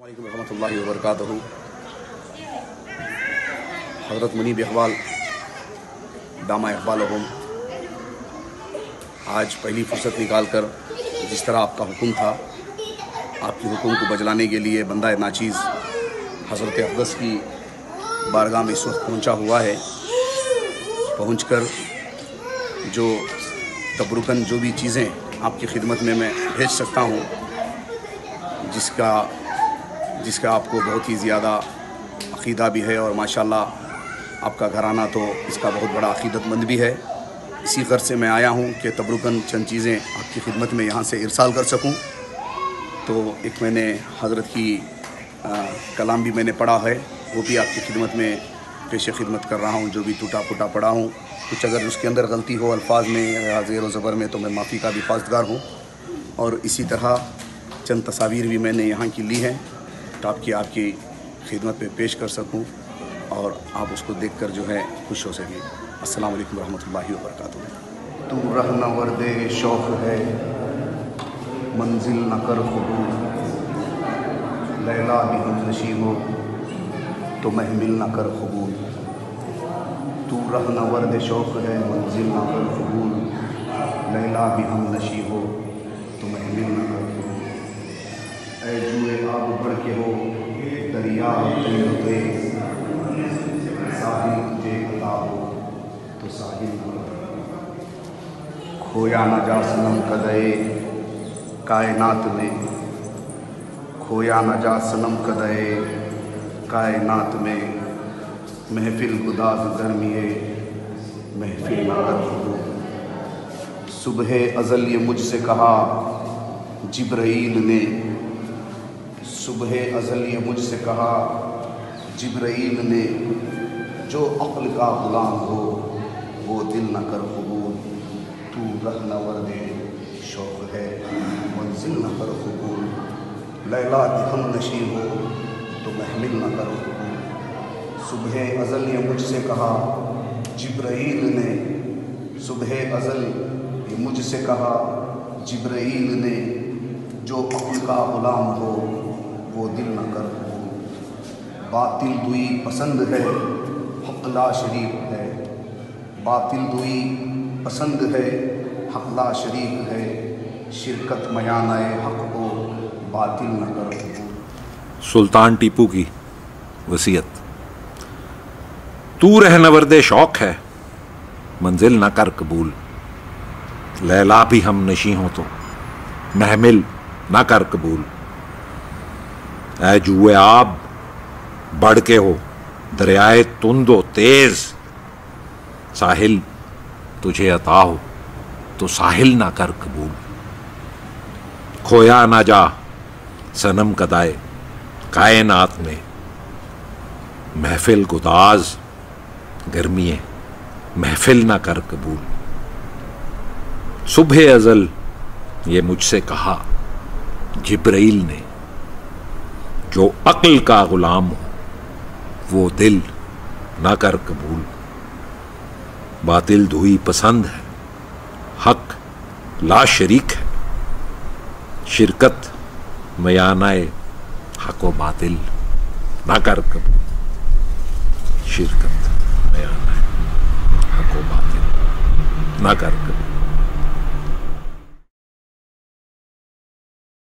रहमतुल्लाहि व बरकातहू। हज़रत मुनीब इक़बाल दामा इक़बालहुम आज पहली फ़ुर्सत निकाल कर जिस तरह आपका हुक्म था, आपके हुक्म को बजलाने के लिए बंदा नाचीज़ हज़रत अक़दस की बारगाह में इस वक्त पहुँचा हुआ है। पहुँचकर जो तबरुकन जो भी चीज़ें आपकी खिदमत में मैं भेज सकता हूँ, जिसका आपको बहुत ही ज़्यादा अक़ीदा भी है और माशाअल्लाह आपका घराना तो इसका बहुत बड़ा अक़ीदतमंद भी है। इसी गर्ज से मैं आया हूँ कि तबरुकन चंद चीज़ें आपकी खिदमत में यहाँ से इरसाल कर सकूँ। तो एक मैंने हज़रत की कलाम भी मैंने पढ़ा है, वो भी आपकी खिदमत में पेश खिदमत कर रहा हूँ। जो भी टूटा फूटा पढ़ा हूँ, कुछ अगर उसके अंदर गलती हो अल्फाज में या ज़ेर व ज़बर में, तो मैं माफ़ी का भी ख़वास्तगार हूँ। और इसी तरह चंद तस्वीर भी मैंने यहाँ की ली हैं ताकि आपकी खिदमत में पेश कर सकूँ और आप उसको देखकर जो है खुश हो सकें। अस्सलाम वालेकुम रहमतुल्लाहि व बरकातहू। तू रहना वर्दे शौक़ है, मंजिल न कर क़बूल, लैला भी हम नशी हो तो महमिल न कर क़बूल। तू रहना वर्दे शौक़ है, मंजिल न कर क़बूल, लैला भी हम नशी हो तो महमिल न कर क़बूल। ऐ जुए आब बढ़ के हो दरिया तेज़, साहिल तुझे अता हो तो साहिल न कर। खोया न जा सनम कदए कायनात में, खोया न जा सनम कदए कायनात में, महफिल गुदाज गर्मिए महफिल न कर। सुबह अज़ल ये मुझसे कहा जिब्राईल ने, सुबह अज़ल ये मुझसे कहा जिब्राईल ने, जो अक़्ल का ग़ुलाम हो वो दिल न कर क़बूल। तू रहना वर्दे शौक़ है, मंजिल न कर क़बूल, लैला भी हम नशी हो तो महमिल न कर क़बूल। सुबह अज़ल ये मुझसे कहा जिब्राईल ने, सुबह अज़ल ये मुझसे कहा जिब्राईल ने, जो अक़्ल का ग़ुलाम हो वो दिल न कर क़बूल। बातिल दुई पसंद है हक़ ला शरीक है, बातिल दुई पसंद है हक़ ला शरीक है, शिरकत मयानाए हक़ को बातिल न कर क़बूल। सुल्तान टीपू की वसीयत। तू रहना वर्दे शौक़ है, मंजिल न कर कबूल, लैला भी हम नशी हो तो महमिल न कर कबूल। ऐ जुए आब बढ़ के हो दरियाए तुंदो तेज, साहिल तुझे अता हो तो साहिल ना कर कबूल। खोया ना जा सनम कदाए कायनात में, महफिल गुदाज गर्मिए महफिल ना कर कबूल। सुबह अज़ल ये मुझसे कहा जिब्राईल ने, जो अक़्ल का ग़ुलाम हो वो दिल ना कर कबूल। बातिल धुई पसंद है हक़ ला शरीक है, शिरकत मयानाए हक़ व बातिल ना कर कबूल, शिरकत मयानाए हक़ व बातिल ना कर।